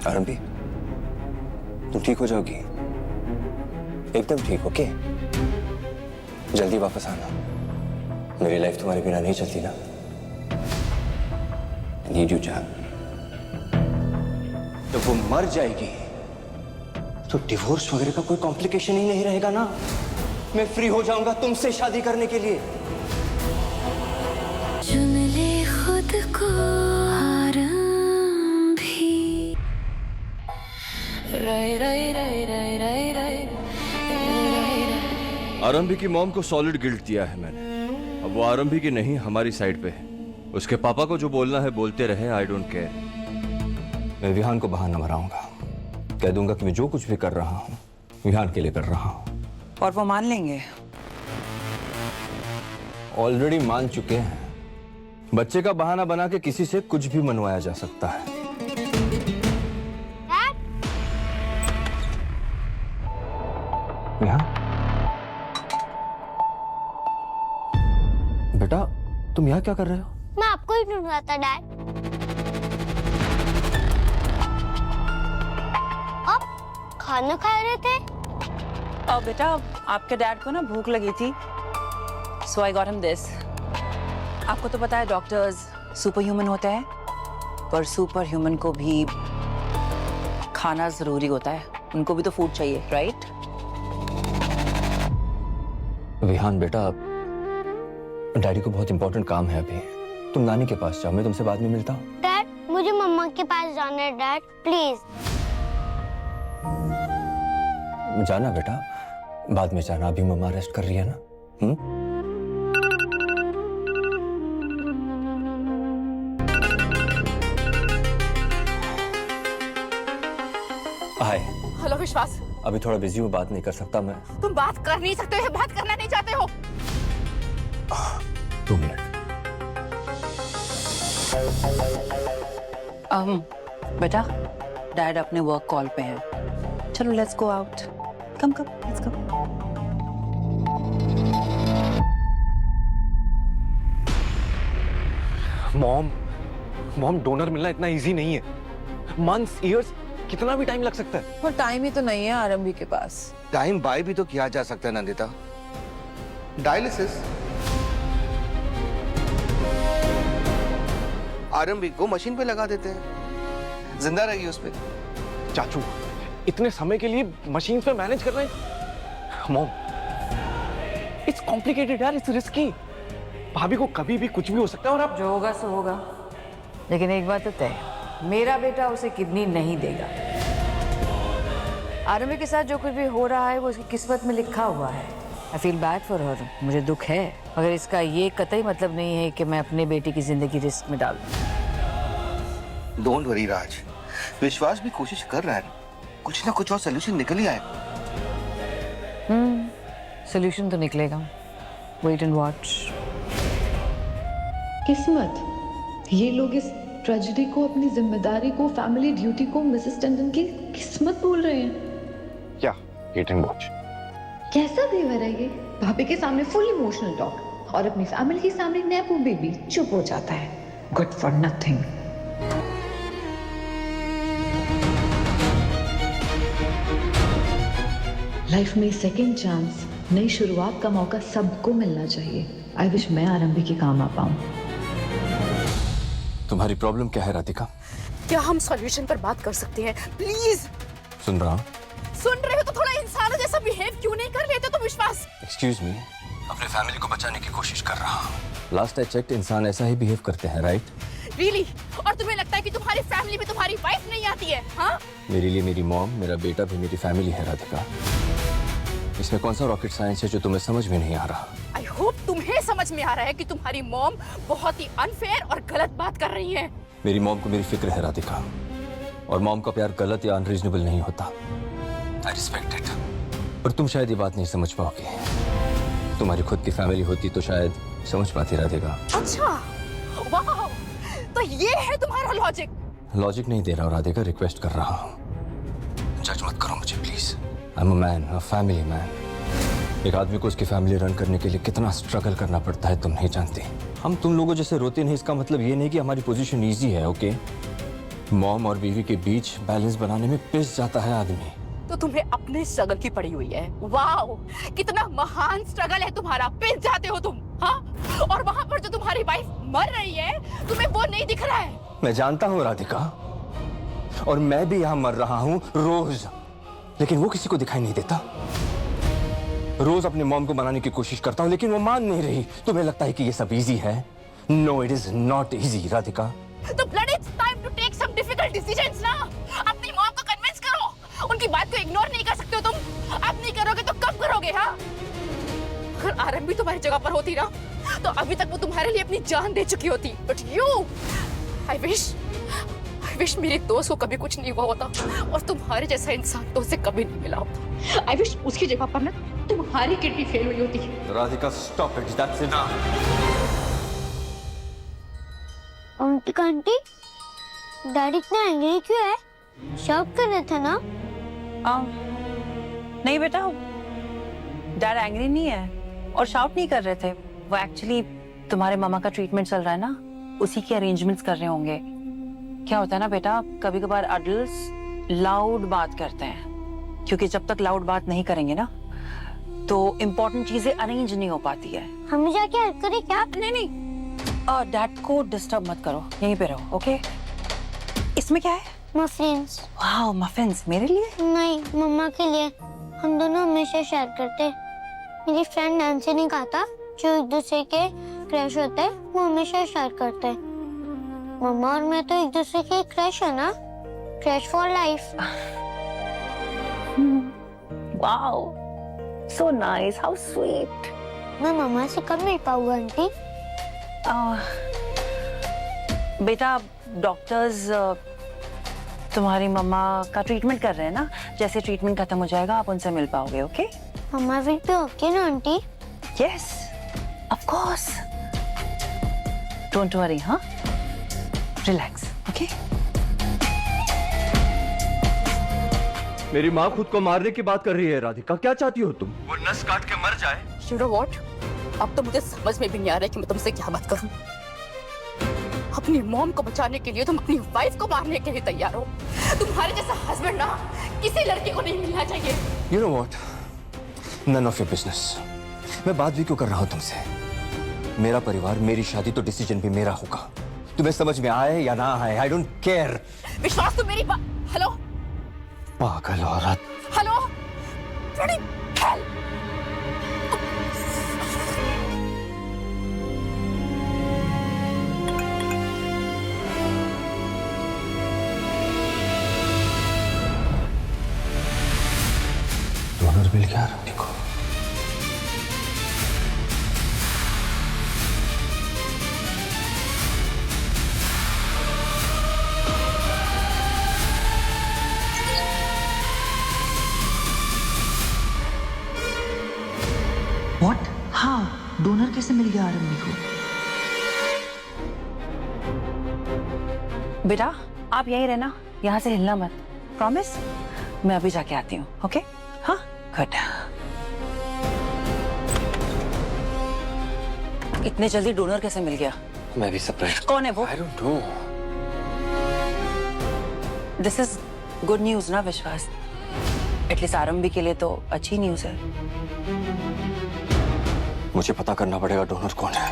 आरंभी, तुम ठीक हो जाओगी, एकदम ठीक, ओके? जल्दी वापस आना। मेरी लाइफ तुम्हारे बिना नहीं चलती ना। नीड यू जान। तो वो मर जाएगी तो डिवोर्स वगैरह का कोई कॉम्प्लिकेशन ही नहीं रहेगा ना। मैं फ्री हो जाऊंगा तुमसे शादी करने के लिए। चुन ले खुद को आरंभी। आरंभी की मॉम को सॉलिड गिल्ट दिया है मैंने। अब वो आरंभी की नहीं, हमारी साइड पे है। उसके पापा को जो बोलना है बोलते रहे, आई डोंट केयर। मैं विहान को बहाना बनाऊंगा, कह दूंगा कि मैं जो कुछ भी कर रहा हूं विहान के लिए कर रहा हूं। और वो मान लेंगे? ऑलरेडी मान चुके हैं। बच्चे का बहाना बना के किसी से कुछ भी मनवाया जा सकता है। विहान, बेटा तुम यहाँ क्या कर रहे हो? मैं आपको ही ढूंढ रहा था डैड। आप खाना खा रहे थे? और बेटा आपके डैड को ना भूख लगी थी, सो आई गॉट हिम दिस। आपको तो पता है डॉक्टर्स सुपर ह्यूमन होते हैं, पर सुपर ह्यूमन को भी खाना जरूरी होता है। उनको भी तो फूड चाहिए, राइट? विहान बेटा, डैडी को बहुत इंपॉर्टेंट काम है अभी। तुम नानी के पास जाओ, मैं तुमसे बाद में मिलता हूँ। डैड मुझे मम्मा के पास जाना है डैड, प्लीज। जाना बेटा, बाद में जाना, अभी मम्मा रेस्ट कर रही है ना। हाय। हेलो विश्वास। अभी थोड़ा बिजी हूँ, बात नहीं कर सकता मैं। तुम बात कर नहीं सकते हो, बात करना नहीं चाहते हो? 2 मिनट। बेटा डैड अपने वर्क कॉल पे हैं। चलो let's go out. Come come let's go. Mom donor मिलना इतना इजी नहीं है। मंथ्स, इयर्स, कितना भी टाइम लग सकता है। और टाइम ही तो नहीं है आरंभी के पास। टाइम बाय भी तो किया जा सकता है नंदिता। डायलिसिस। आरंभी को मशीन पे लगा देते हैं, जिंदा रहेगी उस पे। चाचू, इतने समय के लिए मशीन पे मैनेज कर रहे हैं। मॉम, इट्स कॉम्प्लिकेटेड यार, इट्स रिस्की। भाभी को कभी भी कुछ भी हो सकता है और आप जो होगा सो होगा, लेकिन एक बात तो तय है, मेरा बेटा उसे किडनी नहीं देगा। आरंभी के साथ जो कुछ भी हो रहा है वो उसकी किस्मत में लिखा हुआ है। I feel bad for her, मुझे दुख है, मगर इसका ये कतई मतलब नहीं है कि मैं अपने बेटी की जिंदगी रिस्क में डाल दूं। डोंट वरी राज, विश्वास भी कोशिश कर रहा है, कुछ ना कुछ और सोल्यूशन निकल ही आएगा। सोल्यूशन तो निकलेगा, वेट एंड वॉच। किस्मत, ये लोग इस ट्रेजेडी को, अपनी जिम्मेदारी को, फैमिली ड्यूटी को मिसेस टंडन की किस्मत बोल रहे हैं। क्या वेट एंड वॉच? कैसा देवर है ये? भाभी के सामने फुल इमोशनल टॉक और अपनी फैमिली के सामने नेपो बेबी चुप हो जाता है। Good for nothing. लाइफ में सेकंड चांस, नई शुरुआत का मौका सबको मिलना चाहिए। आई विश मैं आरंभी के काम आ पाऊं। तुम्हारी प्रॉब्लम क्या है राधिका? क्या हम सॉल्यूशन पर बात कर सकते हैं प्लीज? सुन रहा हूँ। सुन रहे हो तो थोड़ा इंसानों जैसा बिहेव क्यों नहीं कर लेते तुम विश्वास? एक्सक्यूज मी, अपने फैमिली को बचाने की कोशिश कर रहा हूँ। लास्ट आई चेक्ड, इंसान ऐसा ही बिहेव करते हैं, राइट? रियली? और तुम्हें लगता है कि तुम्हारी फैमिली में तुम्हारी वाइफ नहीं आती है? हाँ, मेरे लिए मेरी मॉम, मेरा बेटा भी मेरी फैमिली है राधिका। इसमें कौन सा रॉकेट साइंस है जो तुम्हें समझ में नहीं आ रहा? आई होप तुम्हें समझ में आ रहा है कि तुम्हारी मॉम बहुत ही अनफेयर और गलत बात कर रही है। मेरी मॉम को मेरी फिक्र है राधिका, और मॉम का प्यार गलत या अनरीजनेबल नहीं होता। आई रिस्पेक्ट इट, पर तुम शायद ये बात नहीं समझ पाओगे। तुम्हारी खुद की फैमिली होती तो शायद समझ पाती राधिका। अच्छा, वाह, तो ये है तुम्हारा लॉजिक? लॉजिक नहीं दे रहा हूँ राधिका, रिक्वेस्ट कर रहा हूँ। जज मत करो मुझे please. I am a man, a family man. एक आदमी को उसकी फैमिली रन करने के लिए कितना स्ट्रगल करना पड़ता है तुम नहीं जानती। हम तुम लोगों जैसे रोते नहीं, इसका मतलब ये नहीं कि हमारी पोजीशन इजी है, ओके? मॉम और बीवी के बीच बैलेंस बनाने में पिस जाता है आदमी। तो तुम्हें अपने स्ट्रगल की पड़ी हुई है। वाओ, कितना महान स्ट्रगल है तुम्हारा। पिस जाते हो तुम, हाँ? और वहां पर जो तुम्हारी वाइफ मर रही है, तुम्हें वो नहीं दिख रहा है। मैं जानता हूं राधिका, और मैं भी यहां मर रहा हूं रोज, लेकिन वो किसी को दिखाई नहीं देता। रोज अपने मॉम को मनाने की कोशिश करता हूं, लेकिन वो मान नहीं रही। तुम्हें लगता है कि ये सब इजी है? No, it is not easy Radhika. तो blood it's time to take some difficult decisions ना। अपनी मॉम को कन्विंस करो। उनकी बात को इग्नोर नहीं कर सकते हो तुम। अब नहीं करोगे तो कब करोगे? हाँ, अगर आरएम भी तुम्हारी जगह पर होती ना, तो अभी तक वो तुम्हारे लिए अपनी जान दे चुकी होती। बट यू, आई विश मेरे दोस्त को कभी कुछ नहीं हुआ होता और तुम्हारे जैसा इंसान तो उसे कभी नहीं मिला होता। आई विश उसकी जगह पर ना तुम्हारी किडनी फेल हुई होती। Radhika stop it, that's enough. Aunty, daddy इतना एंग्री क्यों है? शाउट कर रहे थे ना? नहीं बेटा, डैड एंग्री नहीं है और शाउट नहीं कर रहे थे। वो एक्चुअली तुम्हारे मामा का ट्रीटमेंट चल रहा है ना, उसी के अरेंजमेंट्स कर रहे होंगे। क्या होता है ना बेटा, कभी कभार अडल्ट्स लाउड बात करते हैं, क्योंकि जब तक लाउड बात नहीं करेंगे ना, तो इम्पोर्टेंट चीजें अरेंज नहीं हो पाती है। हम जाके हेल्प करें क्या? नहीं, डैड को डिस्टर्ब मत करो, यहीं पे रहो, ओके? इसमें क्या है? मफिन्स। वाओ, मफिन्स मेरे लिए? नहीं, मम्मा के लिए। हम दोनों हमेशा शेयर करते हैं। मेरी फ्रेंड नैन्सी ने कहा था, जो एक दूसरे के क्रश होते हैं वो हमेशा शेयर करते हैं। मम्मा और मैं तो एक दूसरे के क्रश है ना, crush for life. Wow, so nice, how sweet. मैं मम्मा से कब मिल पाऊंगा आंटी? बेटा, डॉक्टर्स तुम्हारी मम्मा का ट्रीटमेंट कर रहे हैं ना, जैसे ट्रीटमेंट खत्म हो जाएगा आप उनसे मिल पाओगे, ओके? मम्मा विल बी ओके ना aunty? Yes, of course. Don't worry, हाँ? Relax, okay? मेरी माँ खुद को मारने की बात कर रही है। राधिका, क्या चाहती हो तुम? वो नस काट के मर जाए? You know what? अब तो मुझे समझ में भी नहीं आ रहा है कि मैं तुमसे क्या बात करूं। अपनी मॉम को बचाने के लिए तुम अपनी वाइफ को मारने के लिए तैयार हो। तुम्हारे जैसा हस्बैंड ना किसी लड़की को नहीं मिलना चाहिए। You know what? None of your business. मैं बात भी क्यों कर रहा हूँ तुमसे? मेरा परिवार, मेरी शादी, तो डिसीजन भी मेरा होगा। तुम्हें समझ में आए या ना आए, I don't care. विश्वास, तुम मेरी बात। हेलो पागल औरत। हेलो, थोड़ी हेल्प। डोनर मिल गया देखो। व्हाट? हाउ? डोनर कैसे मिल गया आरंभी को? बेटा, आप यहीं रहना, यहाँ से हिलना मत, प्रॉमिस? मैं अभी जाके आती हूँ, ओके? हाँ, गुड। इतने जल्दी डोनर कैसे मिल गया? मैं भी सरप्राइज। कौन है वो? I don't know. This is good news ना विश्वास? एटलीस्ट आरंभी के लिए तो अच्छी न्यूज है। मुझे पता करना पड़ेगा डोनर कौन है।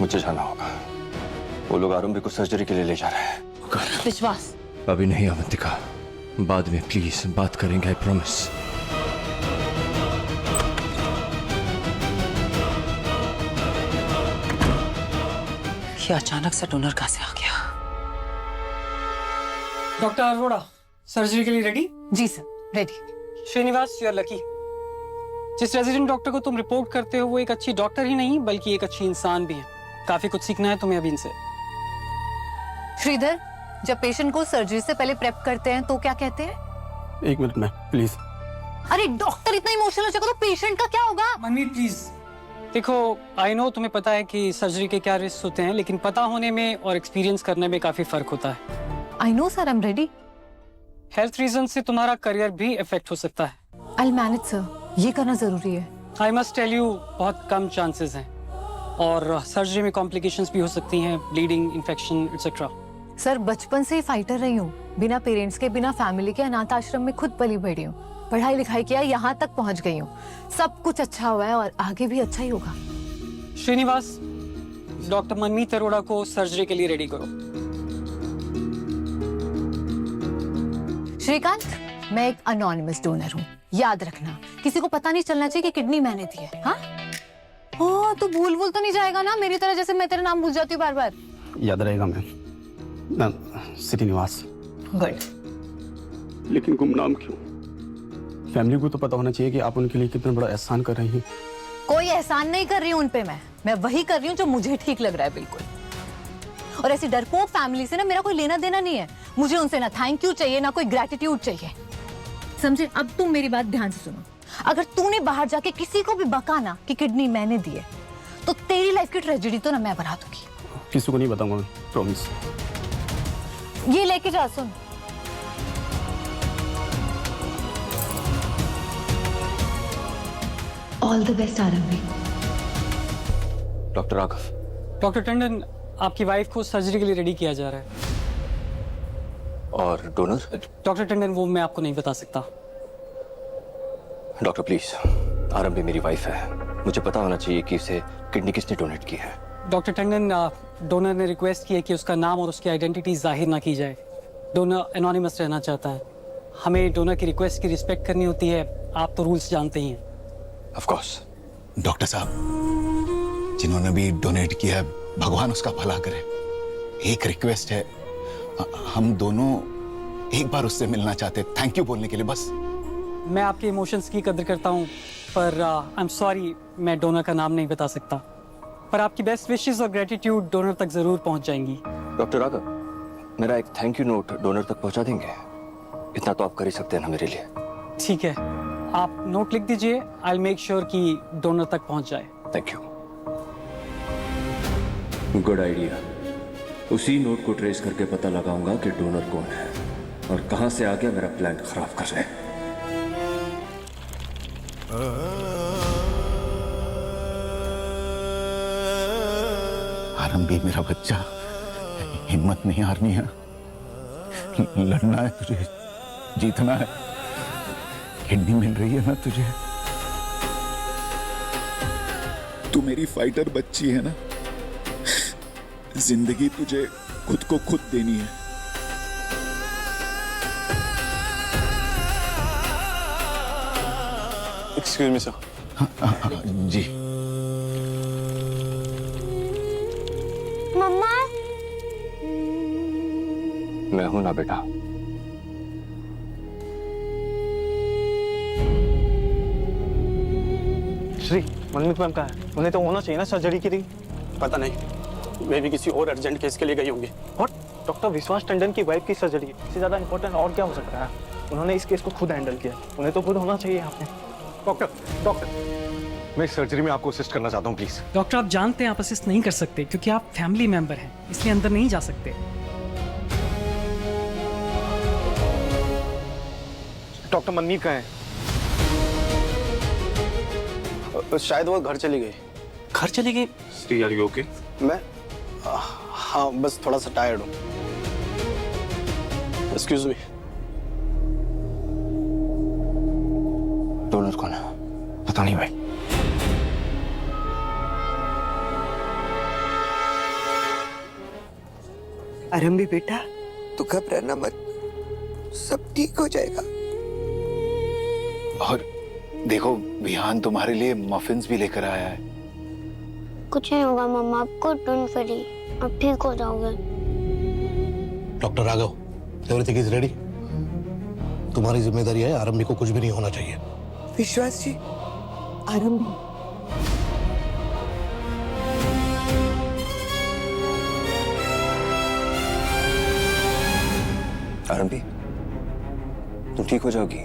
मुझे जाना होगा। वो लोग आरंभी को सर्जरी के लिए ले जा रहे हैं। विश्वास, अभी नहीं अवंतिका, बाद में प्लीज बात करेंगे, आई प्रॉमिस। ये अचानक से डोनर कहाँ से आ गया? डॉक्टर अरोड़ा, सर्जरी के लिए रेडी? जी sir, ready. Srinivas, you are lucky. जिस रेजिडेंट डॉक्टर को तुम रिपोर्ट करते हो वो एक अच्छी डॉक्टर ही नहीं बल्कि एक अच्छी इंसान भी है। काफी कुछ सीखना है तुम्हें अभी इनसे। श्रीधर, जब पेशेंट को सर्जरी से पहले प्रेप करते हैं तो क्या कहते हैं? एक मिनट में प्लीज। अरे डॉक्टर इतना इमोशनल हो जाएगा तो पेशेंट का क्या होगा? मनमीत प्लीज। देखो, आई नो तुम्हें पता है कि सर्जरी के क्या रिस्क होते हैं, लेकिन पता होने में और एक्सपीरियंस करने में काफी फर्क होता है। I know sir, I am ready. Health reason से तुम्हारा करियर भी इफेक्ट हो सकता है। आई विल मैनेज सर, ये करना जरूरी है। आई मस्ट टेल यू, बहुत कम चांसेस हैं। और सर्जरी में कॉम्प्लिकेशंस भी हो सकती हैं, ब्लीडिंग, इन्फेक्शन एक्सेट्रा। सर बचपन से ही फाइटर रही हूँ, बिना पेरेंट्स के, बिना फैमिली के अनाथ आश्रम में खुद पली बढ़ी हूँ, पढ़ाई लिखाई किया, यहाँ तक पहुँच गई हूँ। सब कुछ अच्छा हुआ है और आगे भी अच्छा ही होगा। श्रीनिवास, डॉक्टर मनमीत अरोड़ा को सर्जरी के लिए रेडी करो। श्रीकांत, मैं एक अनोनिमस डोनर हूँ, याद रखना। किसी को पता नहीं चलना चाहिए कि किडनी मैंने दी है। हाँ, ओ, तू भूल तो नहीं जाएगा ना मेरी तरह, जैसे मैं तेरा नाम भूल जाती हूँ बार बार। याद रहेगा मैम। श्रीनिवास। गुड। लेकिन गुमनाम क्यों? फैमिली को तो पता होना चाहिए कि आप उनके लिए कितना बड़ा एहसान कर रही हैं। कोई एहसान नहीं कर रही हूँ उन पे, मैं वही कर रही हूँ जो मुझे ठीक लग रहा है, बिल्कुल। और ऐसी डरपोक फैमिली से ना मेरा कोई लेना देना नहीं है। मुझे उनसे ना थैंक यू चाहिए, ना कोई ग्रेटिट्यूड चाहिए, समझे? अब तुम मेरी बात ध्यान से सुनो। अगर तूने बाहर जाके किसी को भी बका ना कि किडनी मैंने दी है, तो तेरी लाइफ की ट्रेजेडी तो ना मैं बना दूंगी। किसी को नहीं बताऊंगा, प्रॉमिस। ये लेके जा, सुन। ऑल द बेस्ट आरंभी। डॉक्टर राघव। डॉक्टर टंडन, आपकी वाइफ को सर्जरी के लिए रेडी किया जा रहा है। और डोनर? डॉक्टर टंडन, वो मैं आपको नहीं बता सकता। डॉक्टर प्लीज, आरंभी मेरी वाइफ है, मुझे पता होना चाहिए कि उसे किडनी किसने डोनेट की है। डॉक्टर टंडन, डोनर ने रिक्वेस्ट की है कि उसका नाम और उसकी आइडेंटिटी जाहिर ना की जाए। डोनर एनोनिमस रहना चाहता है। हमें डोनर की रिक्वेस्ट की रिस्पेक्ट करनी होती है, आप तो रूल्स जानते ही हैं। Of course. डॉक्टर साहब, जिन्होंने भी डोनेट किया है, भगवान उसका भला करे। एक रिक्वेस्ट है, हम दोनों एक बार उससे मिलना चाहते, थैंक यू बोलने के लिए बस। मैं आपके इमोशंस की कदर करता हूँ, पर आई एम सॉरी, मैं डोनर का नाम नहीं बता सकता। पर आपकी बेस्ट विशेस और ग्रेटिट्यूड डोनर तक जरूर पहुँच जाएंगी। डॉक्टर राघव, मेरा एक थैंक यू नोट डोनर तक पहुँचा देंगे? इतना तो आप कर ही सकते हैं ना मेरे लिए। ठीक है, आप नोट लिख दीजिए, आई विल मेक श्योर कि डोनर तक पहुँच जाए। Thank you. Good idea. उसी नोट को ट्रेस करके पता लगाऊंगा कि डोनर कौन है और कहां से आके मेरा प्लान खराब कर रहे हैं। आरंभी मेरा बच्चा, हिम्मत नहीं हारनी है, लड़ना है तुझे, जीतना है। किडनी मिल रही है ना तुझे, तू मेरी फाइटर बच्ची है ना। जिंदगी तुझे खुद को खुद देनी है। Excuse me sir. जी। मम्मा, मैं हूं ना बेटा। श्री, मनमीत मैम कहाँ है? उन्हें तो होना चाहिए ना सर्जरी के लिए। पता नहीं, वे भी किसी और अर्जेंट केस के लिए गई होंगी। और डॉक्टर विश्वास टंडन की वाइफ की सर्जरी है, इससे ज्यादा इंपॉर्टेंट और क्या हो सकता है? उन्होंने इस केस को खुद हैंडल किया, उन्हें तो खुद होना चाहिए यहाँ पे। डॉक्टर, मैं इस सर्जरी में आपको असिस्ट करना चाहता हूँ, प्लीज। डॉक्टर, आप जानते हैं आप असिस्ट नहीं कर सकते क्योंकि आप फैमिली मेंबर हैं, इसलिए अंदर नहीं जा सकते। डॉक्टर मनमीत कहाँ है? शायद वो घर चली गई। घर चली गई? Shri, are you okay? मैं हाँ, बस थोड़ा सा टायर्ड हूँ। Excuse me. डोनर कौन है? पता नहीं भाई। आरंभी बेटा, तू घबराना मत, सब ठीक हो जाएगा। और देखो, विहान तुम्हारे लिए मफिन्स भी लेकर आया है। कुछ नहीं होगा मम्मा, आपको डोंट वरी, आप ठीक हो जाओगे। Doctor Raghav, everything is ready. तुम्हारी जिम्मेदारी है, आरंभी को कुछ भी नहीं होना चाहिए। विश्वास जी, आरंभी आरंभी, तुम ठीक हो जाओगी,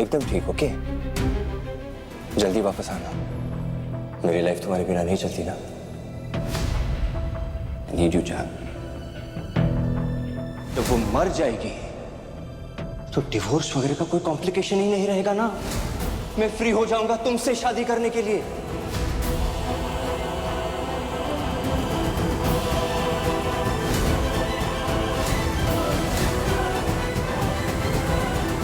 एकदम ठीक। ओके, जल्दी वापस आना। मेरी लाइफ तुम्हारे बिना नहीं चलती ना। नीड यू जान। जब वो मर जाएगी तो डिवोर्स वगैरह का कोई कॉम्प्लिकेशन ही नहीं रहेगा ना। मैं फ्री हो जाऊंगा तुमसे शादी करने के लिए।